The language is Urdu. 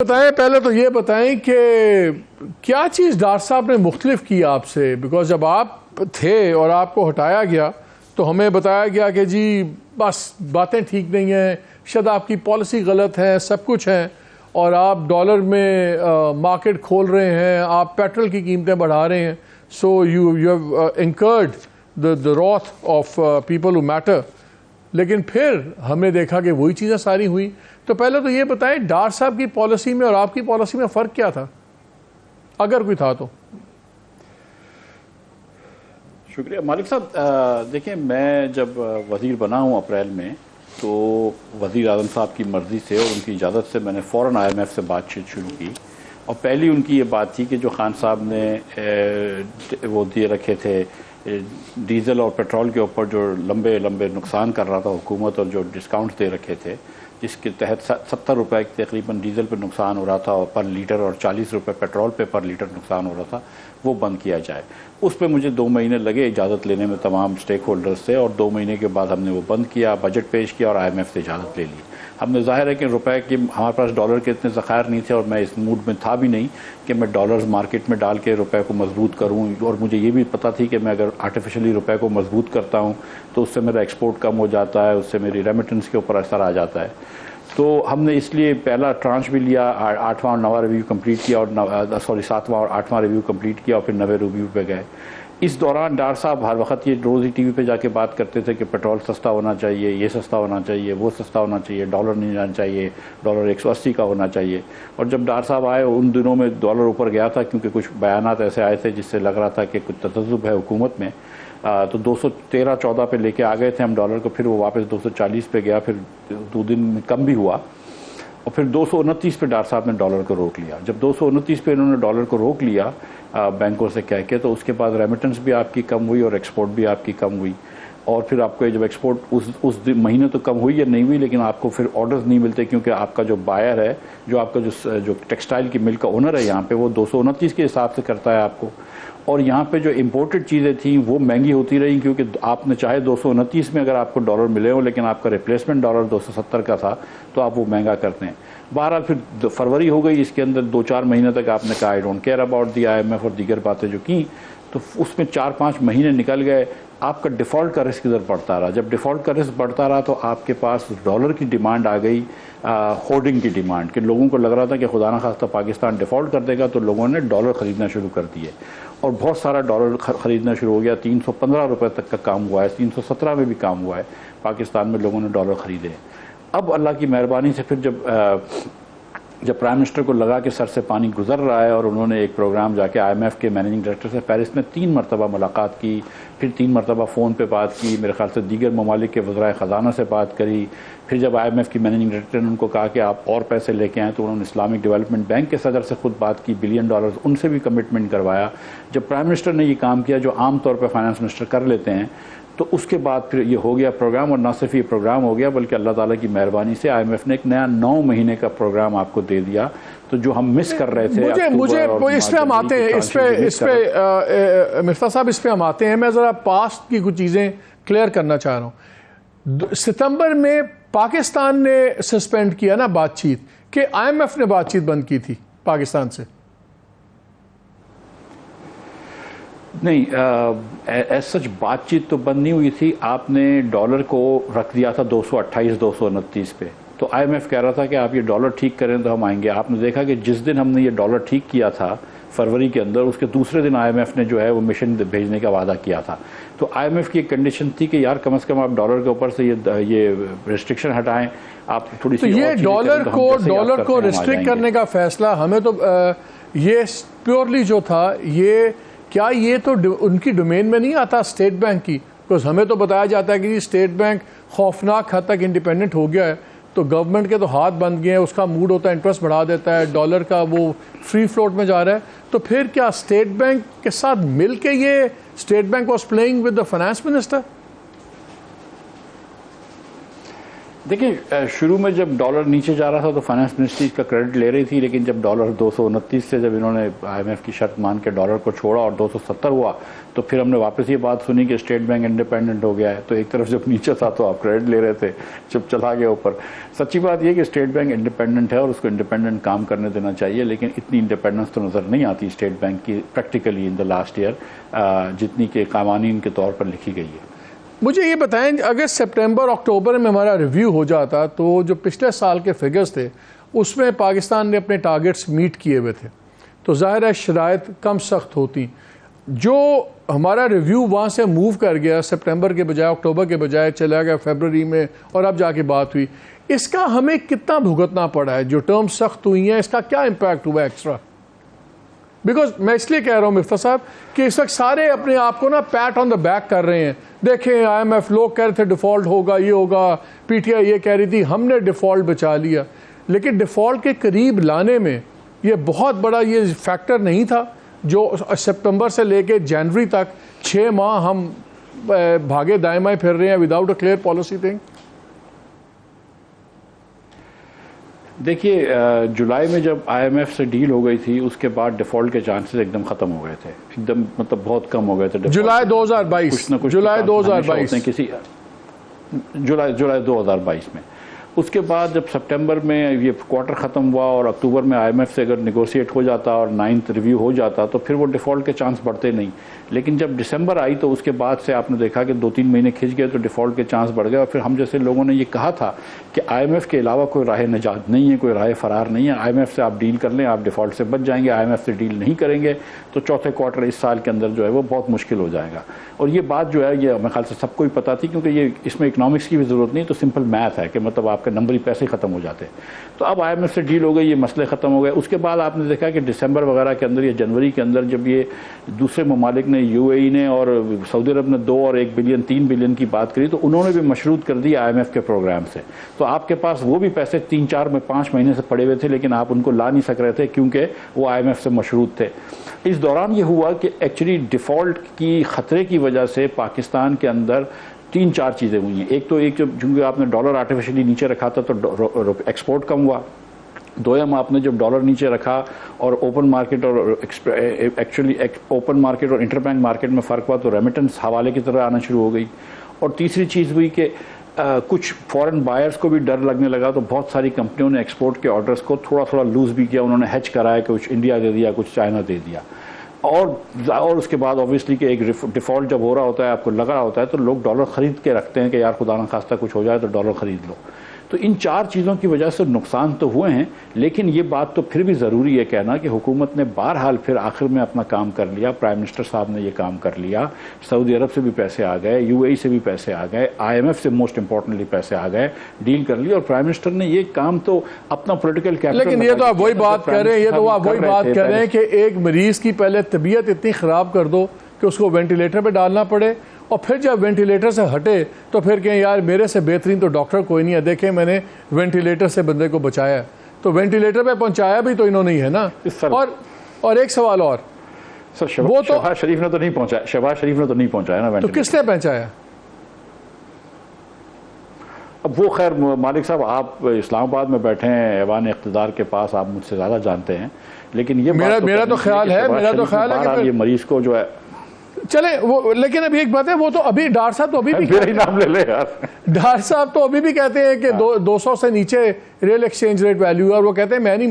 بتائیں، پہلے تو یہ بتائیں کہ کیا چیز ڈاکٹر صاحب نے مختلف کی آپ سے؟ بیکاز جب آپ تھے اور آپ کو ہٹایا گیا تو ہمیں بتایا گیا کہ جی بس باتیں ٹھیک نہیں ہیں، شاید آپ کی پالیسی غلط ہے، سب کچھ ہے، اور آپ ڈالر میں مارکیٹ کھول رہے ہیں، آپ پیٹرول کی قیمتیں بڑھا رہے ہیں، so you have incurred the wrath of people who matter. لیکن پھر ہم نے دیکھا کہ وہی چیزیں ساری ہوئی. تو پہلے تو یہ بتائیں ڈار صاحب کی پالیسی میں اور آپ کی پالیسی میں فرق کیا تھا، اگر کوئی تھا تو؟ شکریہ مالک صاحب. دیکھیں، میں جب وزیر بنا ہوں اپریل میں، تو وزیر اعظم صاحب کی مرضی سے اور ان کی اجازت سے میں نے فوراً IMF سے بات چیت شروع کی. اور پہلی ان کی یہ بات تھی کہ جو خان صاحب نے وہ دیے رکھے تھے ڈیزل اور پیٹرول کے اوپر، جو لمبے نقصان کر رہا تھا حکومت، اور جو ڈسکاؤنٹ دے رکھے تھے جس کے تحت 70 روپے تقریباً ڈیزل پہ نقصان ہو رہا تھا اور پر لیٹر، اور 40 روپے پیٹرول پہ پر لیٹر نقصان ہو رہا تھا، وہ بند کیا جائے. اس پہ مجھے 2 مہینے لگے اجازت لینے میں تمام سٹیک ہولڈرز سے، اور 2 مہینے کے بعد ہم نے وہ بند کیا، بجٹ پیش کیا اور IMF سے اجازت لے لی. ہم نے ظاہر ہے کہ روپے کی ہمارے پاس ڈالر کے اتنے ذخائر نہیں تھے، اور میں اس موڈ میں تھا بھی نہیں کہ میں ڈالرز مارکیٹ میں ڈال کے روپے کو مضبوط کروں. اور مجھے یہ بھی پتہ تھی کہ میں اگر آرٹیفیشلی روپے کو مضبوط کرتا ہوں تو اس سے میرا ایکسپورٹ کم ہو جاتا ہے، اس سے میری ریمیٹنس کے اوپر اثر آ جاتا ہے. تو ہم نے اس لیے پہلا ٹرانچ بھی لیا، 8واں اور 9واں ریویو کمپلیٹ کیا، اور 7واں اور 8واں ریویو کمپلیٹ کیا، اور پھر 9ویں ریویو پہ گئے. اس دوران ڈار صاحب ہر وقت یہ روز ہی ٹی وی پہ جا کے بات کرتے تھے کہ پیٹرول سستا ہونا چاہیے، یہ سستا ہونا چاہیے، وہ سستا ہونا چاہیے، ڈالر نہیں جانا چاہیے، ڈالر 180 کا ہونا چاہیے. اور جب ڈار صاحب آئے ان دنوں میں ڈالر اوپر گیا تھا، کیونکہ کچھ بیانات ایسے آئے تھے جس سے لگ رہا تھا کہ کچھ تذبذب ہے حکومت میں. تو 213-14 پہ لے کے آ گئے تھے ہم ڈالر کو، پھر وہ واپس 240 پہ گیا، پھر 2 دن میں کم بھی ہوا، اور پھر 229 پہ ڈار صاحب نے ڈالر کو روک لیا. جب 229 پہ انہوں نے ڈالر کو روک لیا بینکوں سے کہہ کے، تو اس کے بعد ریمیٹنس بھی آپ کی کم ہوئی اور ایکسپورٹ بھی آپ کی کم ہوئی. اور پھر آپ کو جب ایکسپورٹ اس مہینے تو کم ہوئی یا نہیں ہوئی، لیکن آپ کو پھر آرڈرز نہیں ملتے، کیونکہ آپ کا جو بائر ہے، جو آپ کا جو ٹیکسٹائل کی مل کا اونر ہے یہاں پہ، وہ 229 کے حساب سے کرتا ہے آپ کو. اور یہاں پہ جو امپورٹڈ چیزیں تھیں وہ مہنگی ہوتی رہیں، کیونکہ آپ نے چاہے 229 میں اگر آپ کو ڈالر ملے ہوں، لیکن آپ کا ریپلیسمنٹ ڈالر 270 کا تھا، تو آپ وہ مہنگا کرتے ہیں. بہرحال پھر فروری ہو گئی، اس کے اندر 2-4 مہینے تک آپ نے کہا I don't care about the IMF اور دیگر باتیں جو کی، تو اس میں 4-5 مہینے نکل گئے. آپ کا ڈیفالٹ کا رسک ادھر بڑھتا رہا. جب ڈیفالٹ کا رسک بڑھتا رہا تو آپ کے پاس ڈالر کی ڈیمانڈ آ گئی، ہولڈنگ کی ڈیمانڈ، کہ لوگوں کو لگ رہا تھا کہ خدا نخواستہ پاکستان ڈیفالٹ کر دے گا، تو لوگوں نے ڈالر خریدنا شروع کر دیے، اور بہت سارا ڈالر خریدنا شروع ہو گیا. 315 روپے تک کا کام ہوا ہے، 317 میں بھی کام ہوا ہے پاکستان میں، لوگوں نے ڈالر خریدے. اب اللہ کی مہربانی سے پھر جب پرائم منسٹر کو لگا کہ سر سے پانی گزر رہا ہے، اور انہوں نے ایک پروگرام جا کے IMF کے مینیجنگ ڈائریکٹر سے پیرس میں 3 مرتبہ ملاقات کی، پھر 3 مرتبہ فون پہ بات کی، میرے خیال سے دیگر ممالک کے وزرائے خزانہ سے بات کری. پھر جب IMF کی مینیجنگ ڈائریکٹر نے ان کو کہا کہ آپ اور پیسے لے کے آئیں، تو انہوں نے اسلامک ڈیولپمنٹ بینک کے صدر سے خود بات کی، $1 بلین ان سے بھی کمٹمنٹ کروایا. جب پرائم منسٹر نے یہ کام کیا جو عام طور پہ فائنانس منسٹر کر لیتے ہیں، تو اس کے بعد پھر یہ ہو گیا پروگرام. اور نہ صرف یہ پروگرام ہو گیا، بلکہ اللہ تعالیٰ کی مہربانی سے IMF نے ایک نیا 9 مہینے کا پروگرام آپ کو دے دیا. تو جو ہم مس کر رہے تھے، مجھے اس پہ ہم آتے ہیں، اس پہ مرفا صاحب اس پہ ہم آتے ہیں. میں ذرا پاسٹ کی کچھ چیزیں کلیئر کرنا چاہ رہا ہوں. ستمبر میں پاکستان نے سسپینڈ کیا نا بات چیت، کہ IMF نے بات چیت بند کی تھی پاکستان سے؟ نہیں، ایز سچ بات چیت تو بند نہیں ہوئی تھی. آپ نے ڈالر کو رکھ دیا تھا 228-229 پہ، تو IMF کہہ رہا تھا کہ آپ یہ ڈالر ٹھیک کریں تو ہم آئیں گے. آپ نے دیکھا کہ جس دن ہم نے یہ ڈالر ٹھیک کیا تھا فروری کے اندر، اس کے دوسرے دن IMF نے جو ہے وہ مشن بھیجنے کا وعدہ کیا تھا. تو IMF کی ایک کنڈیشن تھی کہ یار کم از کم آپ ڈالر کے اوپر سے یہ ریسٹرکشن ہٹائیں، آپ تھوڑی سی. یہ ڈالر کو ریسٹرکٹ کرنے کا فیصلہ ہمیں تو یہ پیورلی جو تھا، کیا یہ تو ان کی ڈومین میں نہیں آتا اسٹیٹ بینک کی؟ بکاز ہمیں تو بتایا جاتا ہے کہ اسٹیٹ بینک خوفناک حد تک انڈیپینڈنٹ ہو گیا ہے، تو گورنمنٹ کے تو ہاتھ بند گئے ہیں، اس کا موڈ ہوتا ہے انٹرسٹ بڑھا دیتا ہے، ڈالر کا وہ فری فلوٹ میں جا رہا ہے. تو پھر کیا اسٹیٹ بینک کے ساتھ مل کے یہ state bank was playing with the finance minister? دیکھیں شروع میں جب ڈالر نیچے جا رہا تھا تو فائنانس منسٹری اس کا کریڈٹ لے رہی تھی، لیکن جب ڈالر 229 سے جب انہوں نے آئی ایم ایف کی شرط مان کے ڈالر کو چھوڑا اور 270 ہوا تو پھر ہم نے واپس یہ بات سنی کہ اسٹیٹ بینک انڈیپینڈنٹ ہو گیا ہے. تو ایک طرف جب نیچے تھا تو آپ کریڈٹ لے رہے تھے، جب چلا گیا اوپر. سچی بات یہ کہ اسٹیٹ بینک انڈیپینڈنٹ ہے اور اس کو انڈیپینڈنٹ کام کرنے دینا چاہیے، لیکن اتنی انڈیپینڈنس تو نظر نہیں آتی اسٹیٹ بینک کی practically in the last year جتنی کہ قوانین کے طور پر لکھی گئی ہے. مجھے یہ بتائیں اگر سپٹمبر اکتوبر میں ہمارا ریویو ہو جاتا تو جو پچھلے سال کے فگرز تھے اس میں پاکستان نے اپنے ٹارگٹس میٹ کیے ہوئے تھے، تو ظاہر ہے شرائط کم سخت ہوتی. جو ہمارا ریویو وہاں سے موو کر گیا سپٹمبر کے بجائے اکتوبر کے بجائے چلا گیا فیبروری میں اور اب جا کے بات ہوئی، اس کا ہمیں کتنا بھگتنا پڑا ہے؟ جو ٹرم سخت ہوئی ہیں اس کا کیا امپیکٹ ہوا ایکسٹرا؟ بیکاز میں اس لیے کہہ رہا ہوں مفتیٰ صاحب کہ اس وقت سارے اپنے آپ کو نا پیٹ آن دا بیک کر رہے ہیں. دیکھیں آئی ایم ایف لوگ کہہ رہے تھے ڈیفالٹ ہوگا، یہ ہوگا، پی ٹی آئی یہ کہہ رہی تھی، ہم نے ڈیفالٹ بچا لیا. لیکن ڈیفالٹ کے قریب لانے میں یہ بہت بڑا یہ فیکٹر نہیں تھا جو سپتمبر سے لے کے جنوری تک 6 ماہ ہم بھاگے دائیں بائیں پھر رہے ہیں without a clear policy thing. دیکھیے جولائی میں جب آئی ایم ایف سے ڈیل ہو گئی تھی اس کے بعد ڈیفالٹ کے چانسز ایک دم ختم ہو گئے تھے، ایک دم مطلب بہت کم ہو گئے تھے. جولائی 2022 جولائی 2022 میں. اس کے بعد جب سپٹمبر میں یہ کوارٹر ختم ہوا اور اکتوبر میں آئی ایم ایف سے اگر نیگوشیٹ ہو جاتا اور 9th ریویو ہو جاتا تو پھر وہ ڈیفالٹ کے چانس بڑھتے نہیں. لیکن جب دسمبر آئی تو اس کے بعد سے آپ نے دیکھا کہ 2-3 مہینے کھنچ گئے تو ڈیفالٹ کے چانس بڑھ گئے. اور پھر ہم جیسے لوگوں نے یہ کہا تھا کہ آئی ایم ایف کے علاوہ کوئی راہ نجات نہیں ہے، کوئی راہ فرار نہیں ہے، آئی ایم ایف سے آپ ڈیل کر لیں آپ ڈیفالٹ سے بچ جائیں گے، آئی ایم ایف سے ڈیل نہیں کریں گے تو چوتھے کوارٹر اس سال کے اندر جو ہے وہ بہت مشکل ہو جائے گا. اور یہ بات جو ہے یہ میرے خیال سے سب کو ہی پتہ تھی، کیونکہ یہ اس میں اکنامکس کی بھی ضرورت نہیں، تو سمپل میتھ ہے کہ مطلب آپ کے نمبری پیسے ختم ہو جاتے. تو اب آئی ایم ایف سے ڈیل ہو گئی، یہ مسئلے ختم ہو گئے. اس کے بعد آپ نے دیکھا کہ دسمبر وغیرہ کے اندر یا جنوری کے اندر جب یہ دوسرے ممالک نے یو اے ای نے اور سعودی عرب نے 2 اور 1 بلین 3 بلین کی بات کری تو انہوں نے بھی مشروط کر دی آئی ایم ایف کے پروگرام سے. تو آپ کے پاس وہ بھی پیسے 3-4 میں 5 مہینے سے پڑے ہوئے تھے لیکن آپ ان کو لا نہیں سک رہے تھے کیونکہ وہ آئی ایم ایف سے مشروط تھے. اس دوران یہ ہوا کہ ایکچولی ڈیفالٹ کی خطرے کی وجہ سے پاکستان کے اندر 3-4 چیزیں ہوئی ہیں. ایک تو چونکہ آپ نے ڈالر آرٹیفیشلی نیچے رکھا تھا تو ایکسپورٹ کم ہوا. دویم آپ نے جب ڈالر نیچے رکھا اور اوپن مارکیٹ اور ایکچولی اوپن مارکیٹ اور انٹر بینک مارکیٹ میں فرق ہوا تو ریمیٹنس حوالے کی طرح آنا شروع ہو گئی. اور تیسری چیز ہوئی کہ کچھ فورن بائرز کو بھی ڈر لگنے لگا تو بہت ساری کمپنیوں نے ایکسپورٹ کے آرڈرز کو تھوڑا لوز بھی کیا، انہوں نے ہیج کرایا، کچھ انڈیا دے دیا کچھ چائنا دے دیا. اور اس کے بعد آبویسلی کہ ایک ڈیفالٹ جب ہو رہا ہوتا ہے آپ کو لگ رہا ہوتا ہے تو لوگ ڈالر خرید کے رکھتے ہیں کہ یار خدا نخواستہ کچھ ہو جائے تو ڈالر خرید لو. تو ان 4 چیزوں کی وجہ سے نقصان تو ہوئے ہیں، لیکن یہ بات تو پھر بھی ضروری ہے کہنا کہ حکومت نے بہرحال پھر آخر میں اپنا کام کر لیا. پرائم منسٹر صاحب نے یہ کام کر لیا، سعودی عرب سے بھی پیسے آ گئے، یو اے ای سے بھی پیسے آ گئے، آئی ایم ایف سے موسٹ امپورٹنٹلی پیسے آ گئے، ڈیل کر لی. اور پرائم منسٹر نے یہ کام تو اپنا پولیٹیکل کیپٹل. لیکن یہ تو آپ وہی بات کر رہے ہیں، یہ تو آپ وہی بات کر رہے ہیں کہ ایک مریض کی پہلے طبیعت اتنی خراب کر دو کہ اس کو وینٹیلیٹر پہ ڈالنا پڑے اور پھر جب وینٹیلیٹر سے ہٹے تو پھر کہیں یار میرے سے بہترین تو ڈاکٹر کوئی نہیں ہے، دیکھیں میں نے وینٹیلیٹر سے بندے کو بچایا ہے. تو وینٹیلیٹر پہ پہنچایا بھی تو انہوں نے ہی ہے نا. اور ایک سوال اور، وہ تو شہباز شریف نے تو نہیں پہنچایا، شہباز شریف نے تو نہیں پہنچایا نا. تو کس نے پہنچایا؟ اب وہ خیر مالک صاحب آپ اسلام آباد میں بیٹھے ہیں ایوان اقتدار کے پاس، آپ مجھ سے زیادہ جانتے ہیں، لیکن یہ میرا تو خیال ہے کہ یہ مریض کو جو ہے چلے وہ. لیکن ابھی ایک بات ہے، وہ تو ابھی ڈاکٹر صاحب تو ابھی بھی میرا ہی نام لے لے یار، ڈاکٹر صاحب تو ابھی بھی کہتے ہیں کہ 200 سے نیچے ریل ایکسچینج ریٹ ویلیو ہے، اور وہ کہتے ہیں میں نہیں